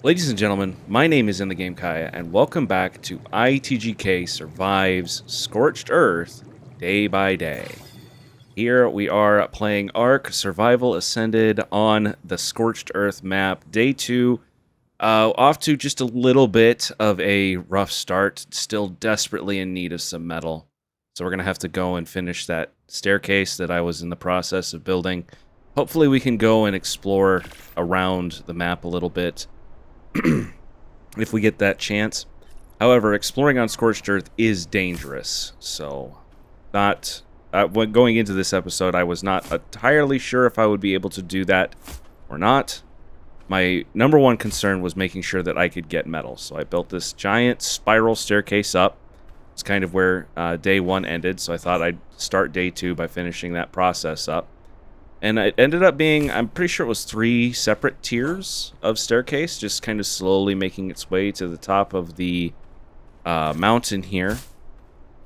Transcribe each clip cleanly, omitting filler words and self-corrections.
Ladies and gentlemen, my name is In the Game Kaya, and welcome back to ITGK Survives Scorched Earth Day by Day. Here we are playing ARK Survival Ascended on the Scorched Earth map, Day 2. Off to just a little bit of a rough start, still desperately in need of some metal. So we're going to have to go and finish that staircase that I was in the process of building. Hopefully we can go and explore around the map a little bit. If we get that chance. However, exploring on Scorched Earth is dangerous, so when going into this episode, I was not entirely sure if I would be able to do that or not. My number one concern was making sure that I could get metal, so I built this giant spiral staircase up. It's kind of where day 1 ended, so I thought I'd start day 2 by finishing that process up. And it ended up being, I'm pretty sure it was 3 separate tiers of staircase, just kind of slowly making its way to the top of the mountain here.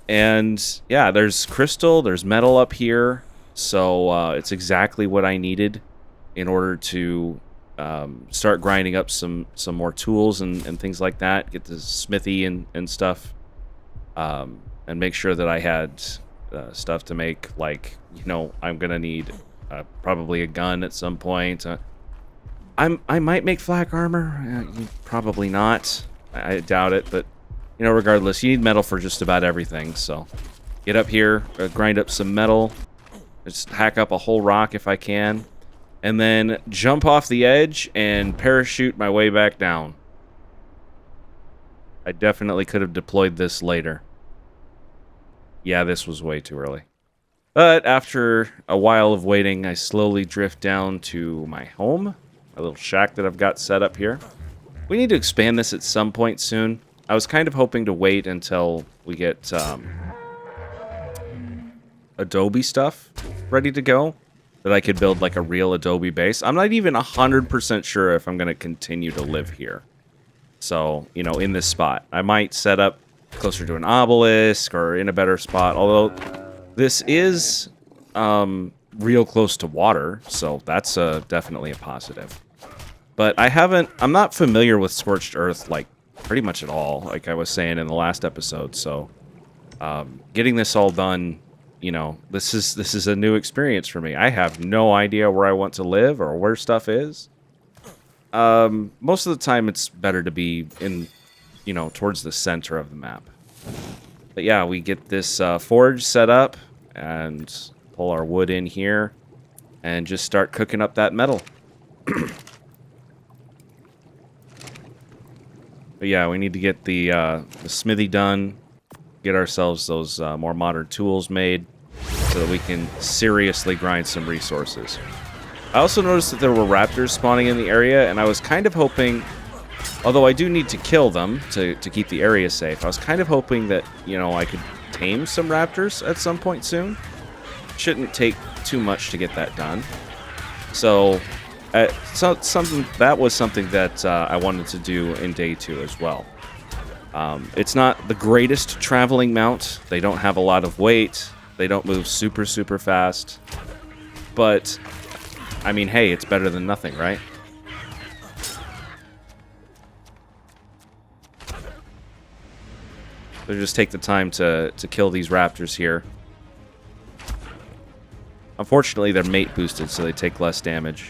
And yeah, there's crystal, there's metal up here, so it's exactly what I needed in order to start grinding up some more tools and things like that, get the smithy and stuff, and make sure that I had stuff to make, like, you know, I'm going to need... probably a gun at some point. I might make flak armor. Probably not. I doubt it, but you know, regardless, you need metal for just about everything. So get up here, grind up some metal, just hack up a whole rock if I can, and then jump off the edge and parachute my way back down. I definitely could have deployed this later. Yeah, this was way too early. But after a while of waiting, I slowly drift down to my home, my little shack that I've got set up here. We need to expand this at some point soon. I was kind of hoping to wait until we get Adobe stuff ready to go, that I could build like a real Adobe base. I'm not even 100% sure if I'm going to continue to live here. So, you know, in this spot. I might set up closer to an obelisk or in a better spot, although... This is real close to water, so that's definitely a positive. But I'm not familiar with Scorched Earth, like, pretty much at all, like I was saying in the last episode, so getting this all done, you know, this is a new experience for me. I have no idea where I want to live or where stuff is. Most of the time it's better to be in, you know, towards the center of the map. But yeah, we get this forge set up and pull our wood in here and just start cooking up that metal. But yeah, we need to get the smithy done, get ourselves those more modern tools made so that we can seriously grind some resources. I also noticed that there were raptors spawning in the area, and I was kind of hoping... Although I do need to kill them to keep the area safe, I was kind of hoping that, you know, I could tame some raptors at some point soon. Shouldn't take too much to get that done. So, that was something that I wanted to do in day 2 as well. It's not the greatest traveling mount. They don't have a lot of weight. They don't move super, super fast. But, I mean, hey, it's better than nothing, right? So just take the time to kill these raptors here. Unfortunately, they're mate boosted, so they take less damage.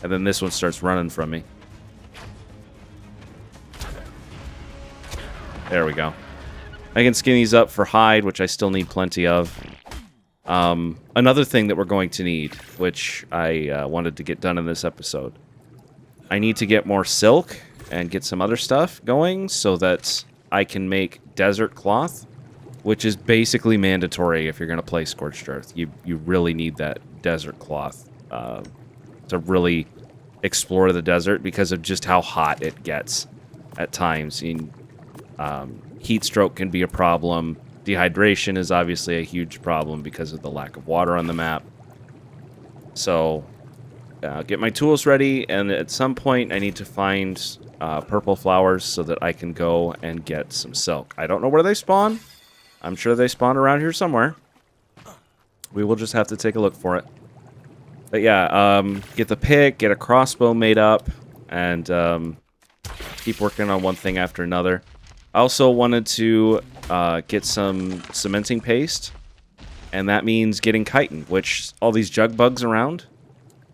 And then this one starts running from me. There we go. I can skin these up for hide, which I still need plenty of. Another thing that we're going to need, which I wanted to get done in this episode. I need to get more silk and get some other stuff going so that I can make desert cloth, which is basically mandatory if you're going to play Scorched Earth. You really need that desert cloth to really explore the desert because of just how hot it gets at times. Heat stroke can be a problem. Dehydration is obviously a huge problem because of the lack of water on the map. So... get my tools ready, and at some point I need to find purple flowers so that I can go and get some silk. I don't know where they spawn. I'm sure they spawn around here somewhere. We will just have to take a look for it. But yeah, get the pick, get a crossbow made up, and keep working on one thing after another. I also wanted to get some cementing paste, and that means getting chitin, which all these jug bugs around,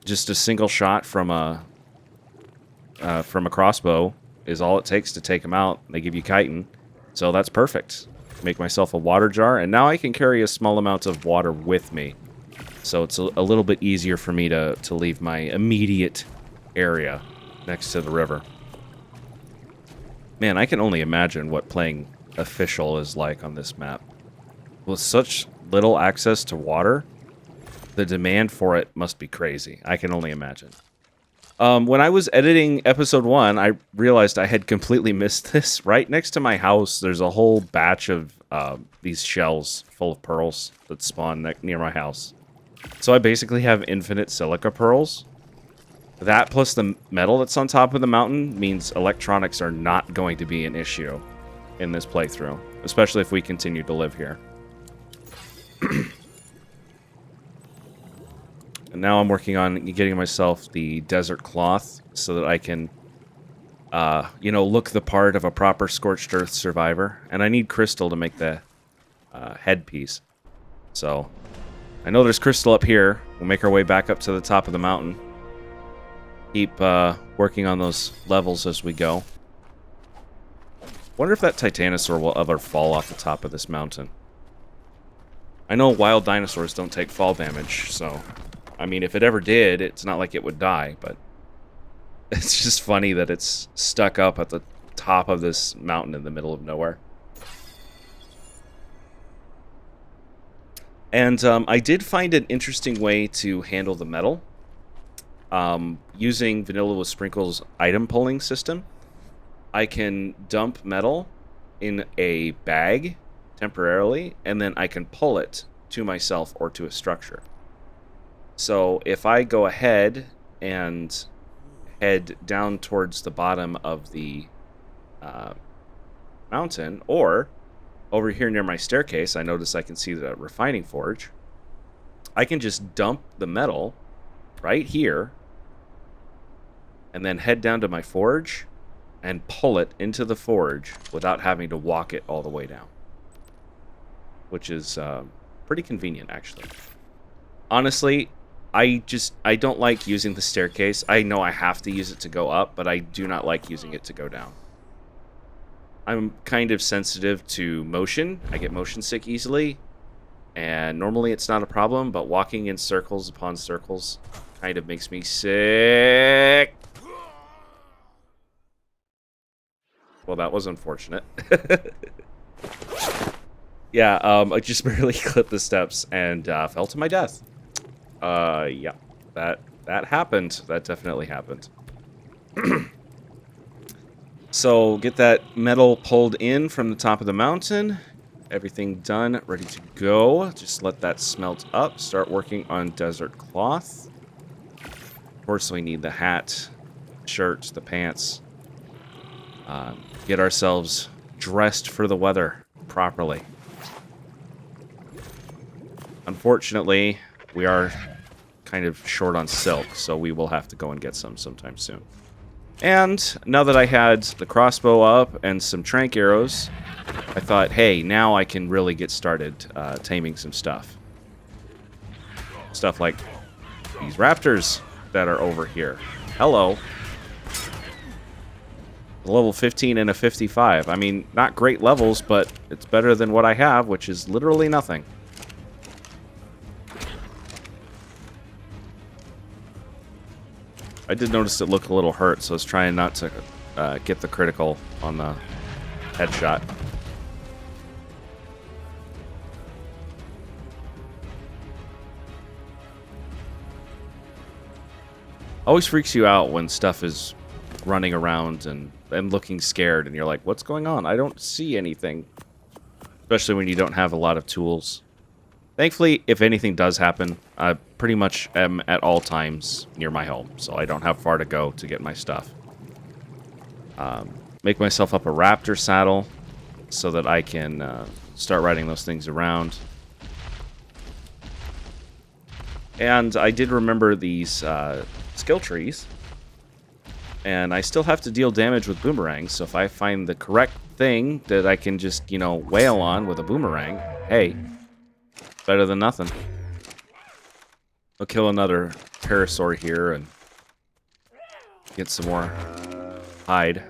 just a single shot from a crossbow is all it takes to take them out. They give you chitin, so that's perfect. Make myself a water jar, and now I can carry a small amount of water with me. So it's a little bit easier for me to leave my immediate area next to the river. Man, I can only imagine what playing official is like on this map. With such little access to water, the demand for it must be crazy. I can only imagine. When I was editing episode 1, I realized I had completely missed this. Right next to my house, there's a whole batch of these shells full of pearls that spawn near my house. So I basically have infinite silica pearls. That plus the metal that's on top of the mountain means electronics are not going to be an issue in this playthrough, especially if we continue to live here. And now I'm working on getting myself the desert cloth so that I can, you know, look the part of a proper Scorched Earth survivor. And I need crystal to make the headpiece. So I know there's crystal up here. We'll make our way back up to the top of the mountain. Keep working on those levels as we go. Wonder if that Titanosaur will ever fall off the top of this mountain. I know wild dinosaurs don't take fall damage, so... I mean, if it ever did, it's not like it would die, but... It's just funny that it's stuck up at the top of this mountain in the middle of nowhere. And I did find an interesting way to handle the metal. Using Vanilla with Sprinkles item pulling system, I can dump metal in a bag temporarily, and then I can pull it to myself or to a structure. So if I go ahead and head down towards the bottom of the mountain, or over here near my staircase, I notice I can see the refining forge. I can just dump the metal right here and then head down to my forge and pull it into the forge without having to walk it all the way down. Which is pretty convenient, actually. Honestly, I don't like using the staircase. I know I have to use it to go up, but I do not like using it to go down. I'm kind of sensitive to motion. I get motion sick easily, and normally it's not a problem, but walking in circles upon circles kind of makes me sick. Well, that was unfortunate. Yeah, I just barely clipped the steps and fell to my death. Yeah, that happened. That definitely happened. So, get that metal pulled in from the top of the mountain. Everything done, ready to go. Just let that smelt up. Start working on desert cloth. Of course, we need the hat, shirt, the pants. Get ourselves dressed for the weather properly. Unfortunately, we are kind of short on silk, so we will have to go and get some sometime soon. And now that I had the crossbow up and some trank arrows, I thought, hey, now I can really get started taming some stuff. Stuff like these raptors that are over here. Hello. Level 15 and a 55. I mean, not great levels, but it's better than what I have, which is literally nothing. I did notice it looked a little hurt, so I was trying not to get the critical on the headshot. Always freaks you out when stuff is running around and looking scared, and you're like, what's going on? I don't see anything. Especially when you don't have a lot of tools. Thankfully, if anything does happen, I pretty much am at all times near my home, so I don't have far to go to get my stuff. Make myself up a raptor saddle so that I can start riding those things around. And I did remember these skill trees. And I still have to deal damage with boomerangs, so if I find the correct thing that I can just, you know, wail on with a boomerang, hey, better than nothing. I'll kill another parasaur here and get some more hide.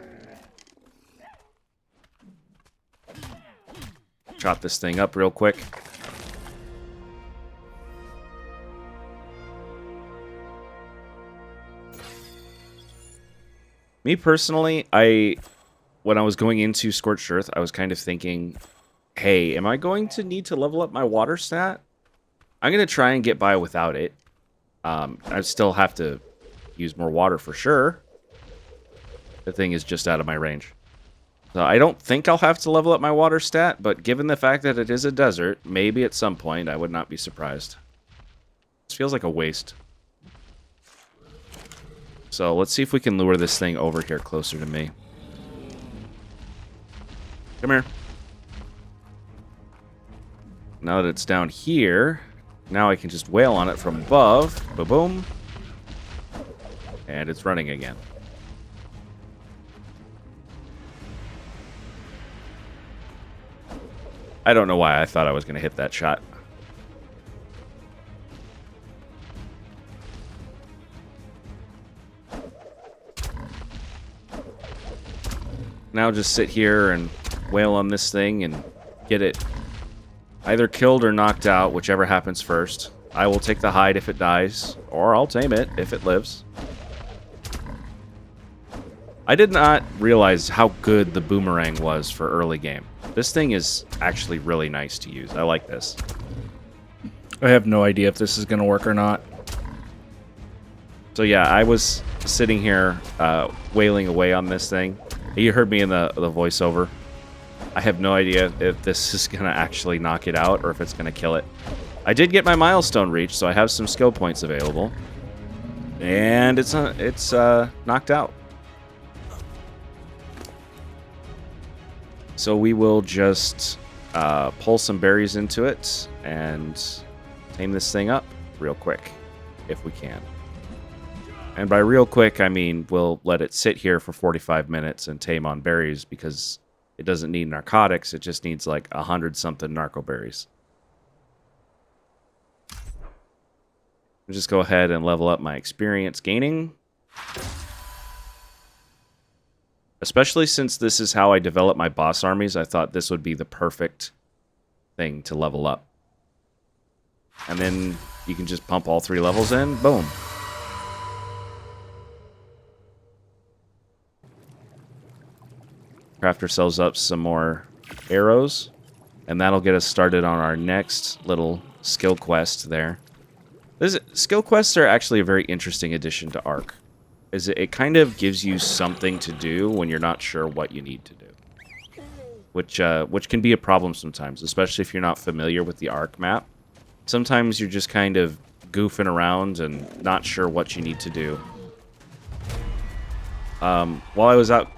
Chop this thing up real quick. Me personally, when I was going into Scorched Earth, I was kind of thinking, hey, am I going to need to level up my water stat? I'm going to try and get by without it. I still have to use more water for sure. The thing is just out of my range. So I don't think I'll have to level up my water stat, but given the fact that it is a desert, maybe at some point I would not be surprised. This feels like a waste. So let's see if we can lure this thing over here closer to me. Come here. Now that it's down here, now I can just wail on it from above. Ba-boom. And it's running again. I don't know why I thought I was going to hit that shot. Now just sit here and wail on this thing and get it either killed or knocked out, whichever happens first. I will take the hide if it dies, or I'll tame it if it lives. I did not realize how good the boomerang was for early game. This thing is actually really nice to use. I like this. I have no idea if this is going to work or not. So yeah, I was sitting here wailing away on this thing. You heard me in the voiceover. I have no idea if this is going to actually knock it out or if it's going to kill it. I did get my milestone reached, so I have some skill points available. And it's knocked out. So we will just pull some berries into it and tame this thing up real quick, if we can. And by real quick, I mean we'll let it sit here for 45 minutes and tame on berries because it doesn't need narcotics. It just needs like 100-something narco berries. I'll just go ahead and level up my experience gaining. Especially since this is how I develop my boss armies, I thought this would be the perfect thing to level up. And then you can just pump all 3 levels in. Boom. Craft ourselves up some more arrows, and that'll get us started on our next little skill quest there. Skill quests are actually a very interesting addition to ARK. It kind of gives you something to do when you're not sure what you need to do. Which can be a problem sometimes, especially if you're not familiar with the ARK map. Sometimes you're just kind of goofing around and not sure what you need to do. While I was out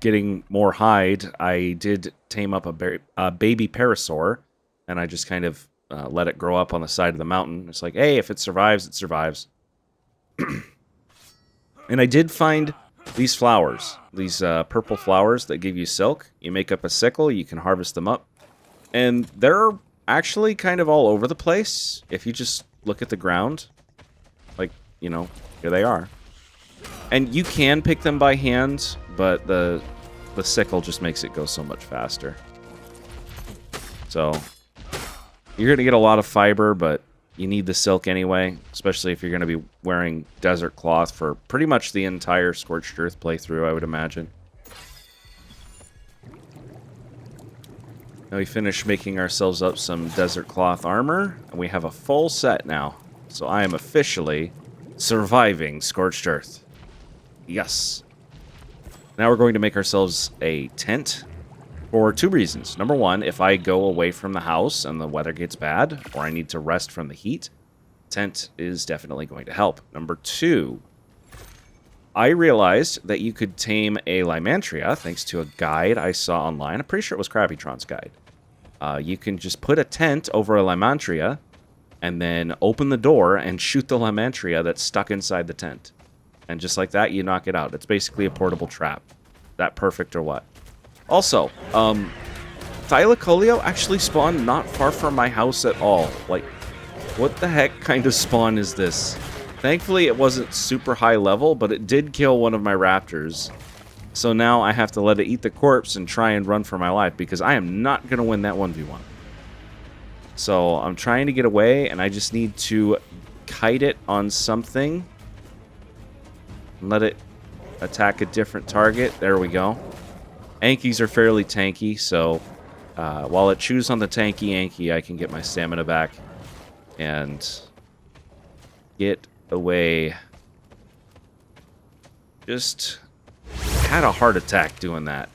getting more hide, I did tame up a baby parasaur, and I just kind of let it grow up on the side of the mountain. It's like, hey, if it survives, it survives. And I did find these flowers, these purple flowers that give you silk. You make up a sickle, you can harvest them up. And they're actually kind of all over the place. If you just look at the ground, like, you know, here they are. And you can pick them by hand, but the sickle just makes it go so much faster. So you're going to get a lot of fiber, but you need the silk anyway, especially if you're going to be wearing desert cloth for pretty much the entire Scorched Earth playthrough, I would imagine. Now we finished making ourselves up some desert cloth armor, and we have a full set now. So I am officially surviving Scorched Earth. Yes. Now we're going to make ourselves a tent for 2 reasons. Number 1, if I go away from the house and the weather gets bad, or I need to rest from the heat, tent is definitely going to help. Number 2, I realized that you could tame a Lymantria thanks to a guide I saw online. I'm pretty sure it was Krabbytron's guide. You can just put a tent over a Lymantria, and then open the door and shoot the Lymantria that's stuck inside the tent. And just like that, you knock it out. It's basically a portable trap. That perfect or what? Also, Thylacoleo actually spawned not far from my house at all. Like, what the heck kind of spawn is this? Thankfully, it wasn't super high level, but it did kill one of my raptors. So now I have to let it eat the corpse and try and run for my life, because I am not going to win that 1v1. So I'm trying to get away, and I just need to kite it on something. And let it attack a different target. There we go. Ankies are fairly tanky, so while it chews on the tanky Anki, I can get my stamina back and get away. Just had a heart attack doing that.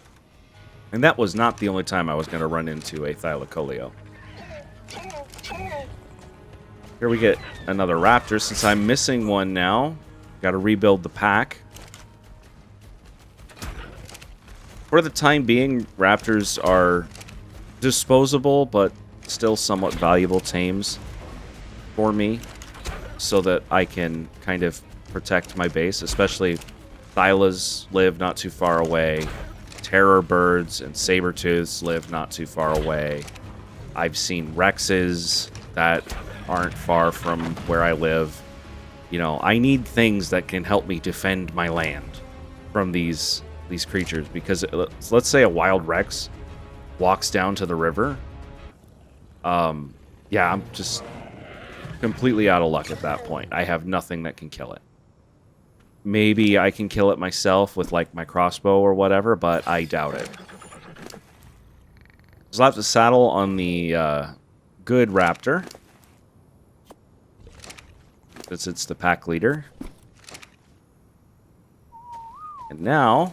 And that was not the only time I was going to run into a Thylacoleo. Here we get another raptor. Since I'm missing one now, got to rebuild the pack. For the time being, raptors are disposable, but still somewhat valuable tames for me, so that I can kind of protect my base, especially Thylas live not too far away. Terror birds and saber-tooths live not too far away. I've seen Rexes that aren't far from where I live. You know, I need things that can help me defend my land from these creatures, because let's say a wild Rex walks down to the river. Yeah, I'm just completely out of luck at that point. I have nothing that can kill it. Maybe I can kill it myself with, like, my crossbow or whatever, but I doubt it. So I'll have to saddle on the good raptor, since it's the pack leader. And now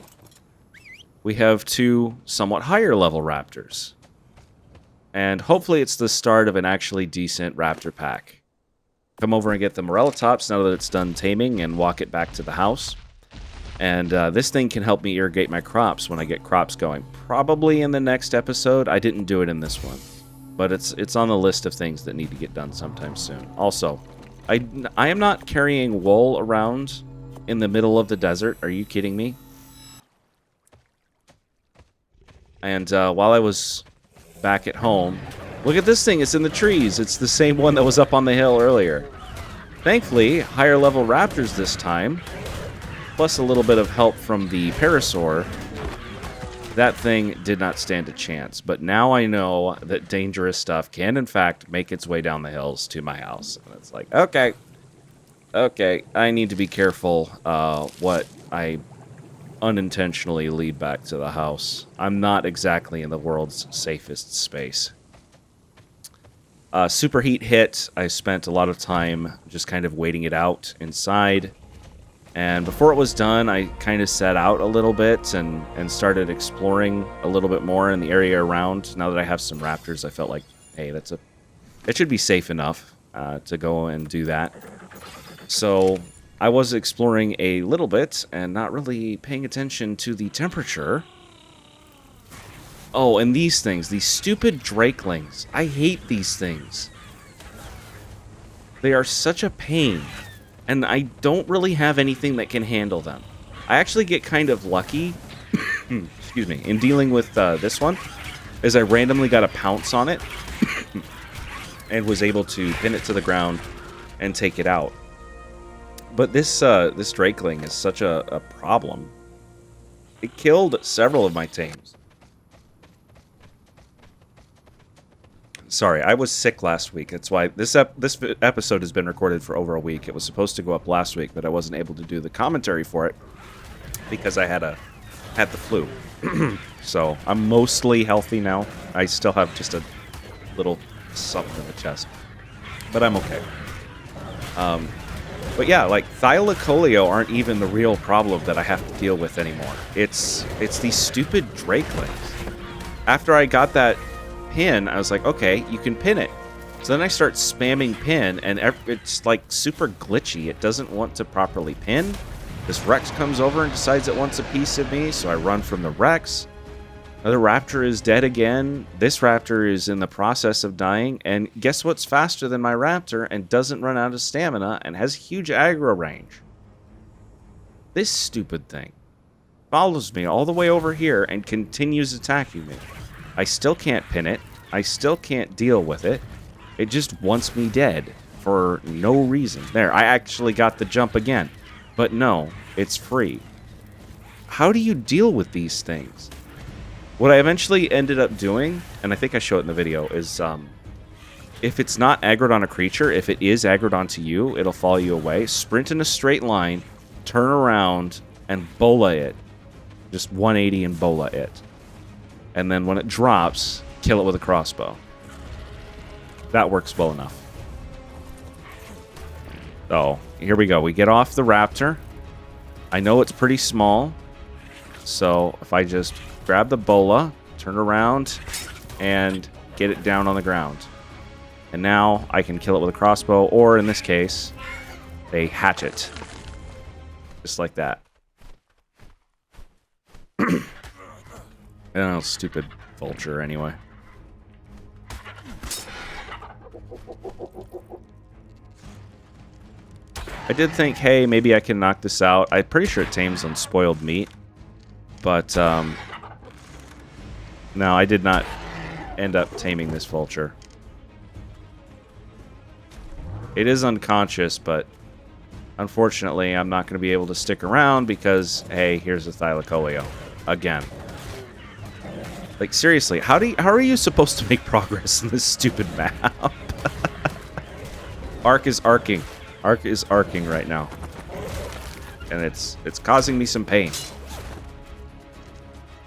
we have two somewhat higher level raptors. And hopefully it's the start of an actually decent raptor pack. Come over and get the Morellatops now that it's done taming, and walk it back to the house. And this thing can help me irrigate my crops when I get crops going. Probably in the next episode. I didn't do it in this one, but it's on the list of things that need to get done sometime soon. Also, I am not carrying wool around in the middle of the desert. Are you kidding me? And while I was back at home, look at this thing. It's in the trees. It's the same one that was up on the hill earlier. Thankfully, higher level raptors this time, plus a little bit of help from the Parasaur. That thing did not stand a chance. But now I know that dangerous stuff can, in fact, make its way down the hills to my house. And it's like, okay, I need to be careful what I unintentionally lead back to the house. I'm not exactly in the world's safest space. Superheat hit. I spent a lot of time just kind of waiting it out inside. And before it was done, I kind of set out a little bit and started exploring a little bit more in the area around. Now that I have some raptors, I felt like, hey, it should be safe enough to go and do that. So I was exploring a little bit and not really paying attention to the temperature. Oh, and these things, these stupid Drakelings. I hate these things. They are such a pain, and I don't really have anything that can handle them. I actually get kind of lucky, excuse me, in dealing with this one, as I randomly got a pounce on it, and was able to pin it to the ground and take it out. But this Drakeling is such a problem. It killed several of my tames. Sorry, I was sick last week. That's why this episode has been recorded for over a week. It was supposed to go up last week, but I wasn't able to do the commentary for it because I had the flu. So I'm mostly healthy now. I still have just a little something in the chest, but I'm okay. But yeah, like Thylacoleo aren't even the real problem that I have to deal with anymore. It's these stupid Drakelings. After I got that pin, I was like, okay, you can pin it. So then I start spamming pin, and it's like super glitchy. It doesn't want to properly pin. This Rex comes over and decides it wants a piece of me, so I run from the Rex. Another raptor is dead again. This raptor is in the process of dying. And guess what's faster than my raptor and doesn't run out of stamina and has huge aggro range? This stupid thing follows me all the way over here and continues attacking me. I still can't pin it. I still can't deal with it. It just wants me dead for no reason. There, I actually got the jump again. But no, it's free. How do you deal with these things? What I eventually ended up doing, and I think I show it in the video, is if it's not aggroed on a creature, if it is aggroed onto you, it'll follow you away. Sprint in a straight line, turn around, and bola it. Just 180 and bola it. And then when it drops, kill it with a crossbow. That works well enough. Oh, here we go. We get off the raptor. I know it's pretty small. So if I just grab the bola, turn around, and get it down on the ground. And now I can kill it with a crossbow, or in this case, a hatchet. Just like that. Oh, stupid vulture, anyway. I did think, hey, maybe I can knock this out. I'm pretty sure it tames on spoiled meat. But, no, I did not end up taming this vulture. It is unconscious, but unfortunately, I'm not going to be able to stick around because, hey, here's a Thylacoleo. Again. Like, seriously, how are you supposed to make progress in this stupid map? ARK is arcing. ARK is arcing right now. And it's causing me some pain.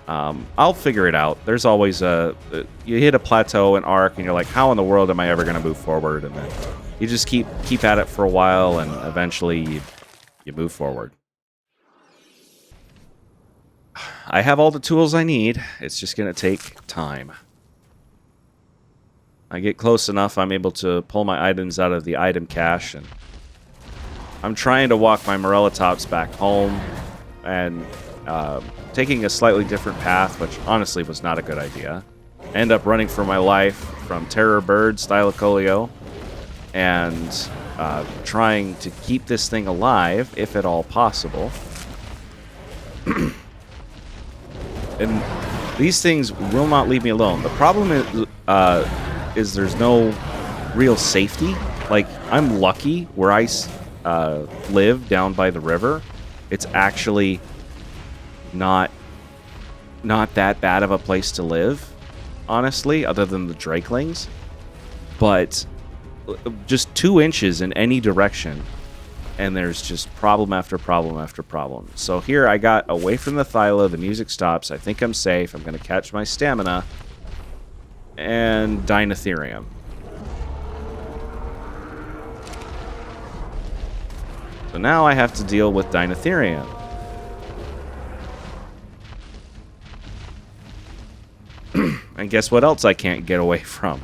I'll figure it out. There's always you hit a plateau in ARK and you're like, how in the world am I ever going to move forward? And then you just keep at it for a while and eventually you move forward. I have all the tools I need. It's just going to take time. I get close enough, I'm able to pull my items out of the item cache, and I'm trying to walk my Morellatops back home and taking a slightly different path, which honestly was not a good idea. I end up running for my life from Terror Birds, Thylacoleo, and trying to keep this thing alive, if at all possible. And these things will not leave me alone. The problem is there's no real safety. Like, I'm lucky where I live down by the river. It's actually not that bad of a place to live, honestly, other than the Drakelings. But just 2 inches in any direction, and there's just problem after problem after problem. So here I got away from the Thyla, the music stops, I think I'm safe, I'm going to catch my stamina, and Dinotherium. So now I have to deal with Dinotherium. And guess what else I can't get away from?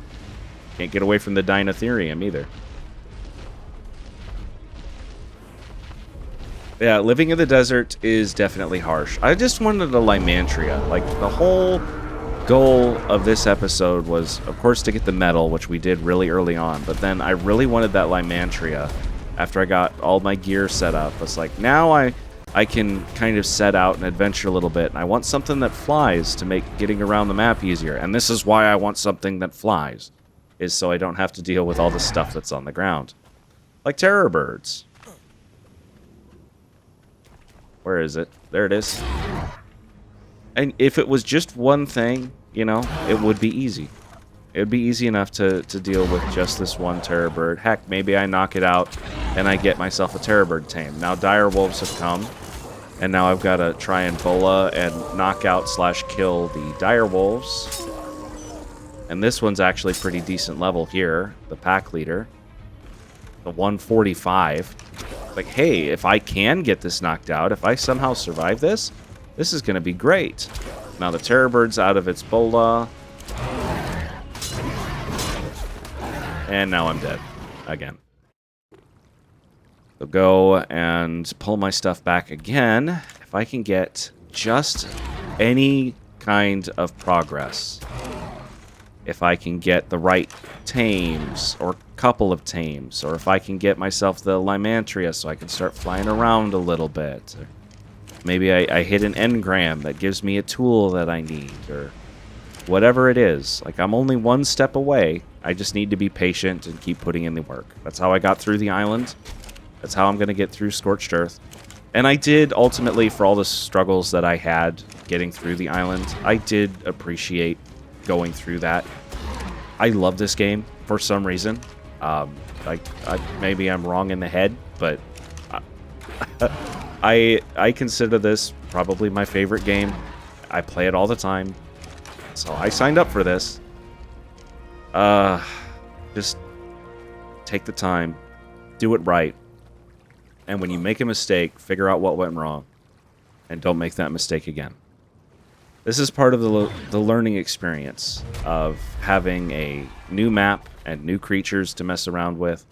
Can't get away from the Dinotherium either. Yeah, living in the desert is definitely harsh. I just wanted a Lymantria. Like, the whole goal of this episode was, of course, to get the medal, which we did really early on. But then I really wanted that Lymantria after I got all my gear set up. It's like, now I can kind of set out and adventure a little bit. And I want something that flies to make getting around the map easier. And this is why I want something that flies, is so I don't have to deal with all the stuff that's on the ground. Like terror birds. Where is it? There it is. And if it was just one thing, you know, it would be easy. It would be easy enough to deal with just this one terror bird. Heck, maybe I knock it out and I get myself a terror bird tame. Now dire wolves have come, and now I've got to try and bola and knock out / kill the dire wolves. And this one's actually pretty decent level here, the pack leader. The 145. Like, hey, if I can get this knocked out, if I somehow survive this, this is going to be great. Now the terror bird's out of its bola. And now I'm dead. Again. So go and pull my stuff back again. If I can get just any kind of progress. If I can get the right tames, or couple of tames, or if I can get myself the Lymantria so I can start flying around a little bit. Or maybe I hit an engram that gives me a tool that I need, or whatever it is. Like, I'm only one step away. I just need to be patient and keep putting in the work. That's how I got through the island. That's how I'm going to get through Scorched Earth. And I did, ultimately, for all the struggles that I had getting through the island, I did appreciate going through that. I love this game for some reason. Maybe I'm wrong in the head, but I consider this probably my favorite game. I play it all the time. So I signed up for this. Just take the time, do it right. And when you make a mistake, figure out what went wrong. And don't make that mistake again. This is part of the learning experience of having a new map and new creatures to mess around with.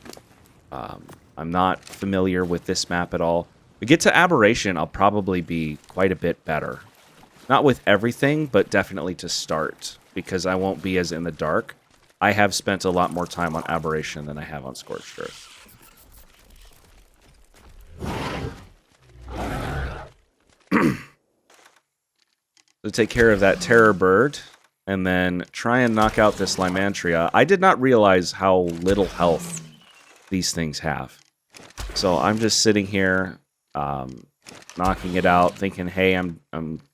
I'm not familiar with this map at all. We get to Aberration, I'll probably be quite a bit better. Not with everything, but definitely to start, because I won't be as in the dark. I have spent a lot more time on Aberration than I have on Scorched Earth. To take care of that terror bird, and then try and knock out this Lymantria. I did not realize how little health these things have. So I'm just sitting here, knocking it out, thinking, hey, I'm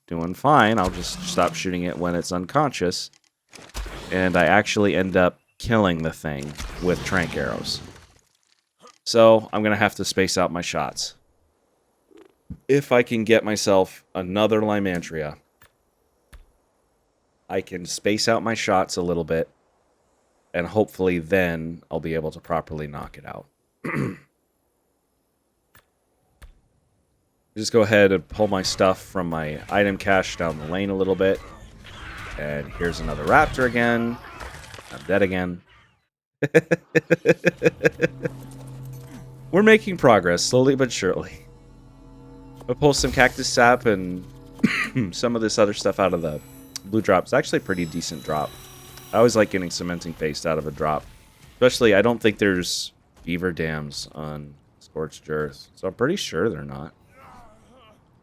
doing fine. I'll just stop shooting it when it's unconscious. And I actually end up killing the thing with trank arrows. So I'm going to have to space out my shots. If I can get myself another Lymantria, I can space out my shots a little bit, and hopefully then I'll be able to properly knock it out. Just go ahead and pull my stuff from my item cache down the lane a little bit. And here's another raptor again. I'm dead again. We're making progress, slowly but surely. I'll pull some cactus sap and some of this other stuff out of the blue drop. It's actually a pretty decent drop. I always like getting cementing paste out of a drop. Especially, I don't think there's beaver dams on Scorched Earth. So I'm pretty sure they're not.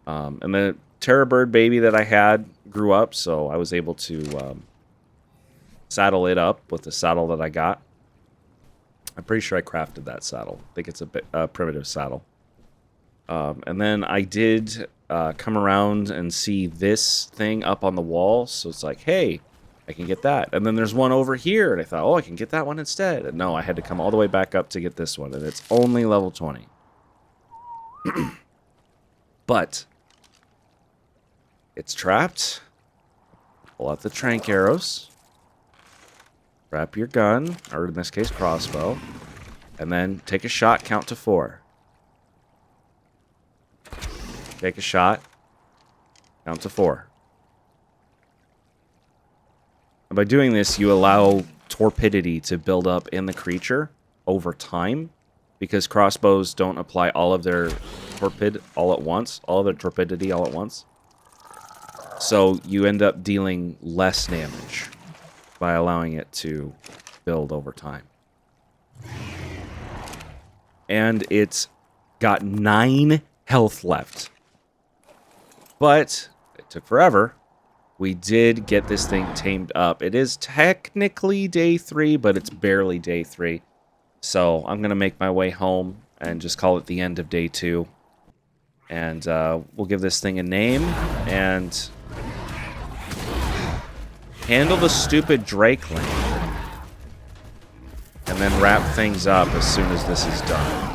And the terror bird baby that I had grew up, so I was able to saddle it up with the saddle that I got. I'm pretty sure I crafted that saddle. I think it's a primitive saddle. And then I did come around and see this thing up on the wall. So it's like, hey, I can get that. And then there's one over here. And I thought, oh, I can get that one instead. And no, I had to come all the way back up to get this one. And it's only level 20. But it's trapped. Pull out the trank arrows. Wrap your gun, or in this case, crossbow. And then take a shot, count to 4. Take a shot, count to 4. And by doing this, you allow torpidity to build up in the creature over time, because crossbows don't apply all of their torpidity all at once. So you end up dealing less damage by allowing it to build over time. And it's got 9 health left. But it took forever. We did get this thing tamed up. It is technically day 3, but it's barely day 3. So I'm going to make my way home and just call it the end of day 2. And we'll give this thing a name and handle the stupid Drakeling. And then wrap things up as soon as this is done.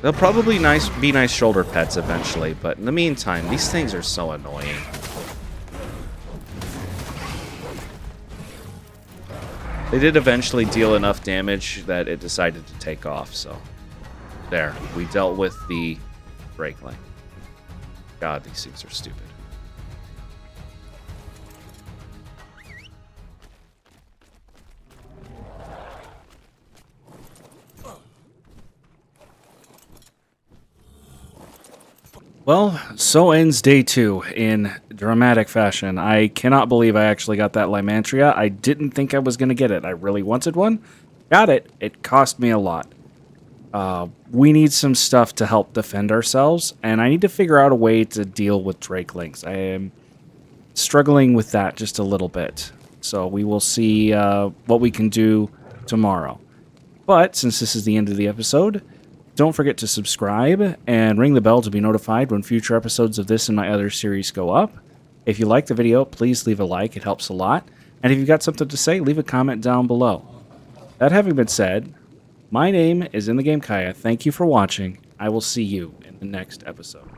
They'll probably be nice shoulder pets eventually, but in the meantime, these things are so annoying. They did eventually deal enough damage that it decided to take off, so... There, we dealt with the Drakeling. God, these things are stupid. Well, so ends day 2 in dramatic fashion. I cannot believe I actually got that Lymantria. I didn't think I was going to get it. I really wanted one. Got it. It cost me a lot. We need some stuff to help defend ourselves, and I need to figure out a way to deal with Drakelings. I am struggling with that just a little bit. So we will see what we can do tomorrow. But since this is the end of the episode, don't forget to subscribe and ring the bell to be notified when future episodes of this and my other series go up. If you like the video, please leave a like. It helps a lot. And if you've got something to say, leave a comment down below. That having been said, my name is In The Game Kaya. Thank you for watching. I will see you in the next episode.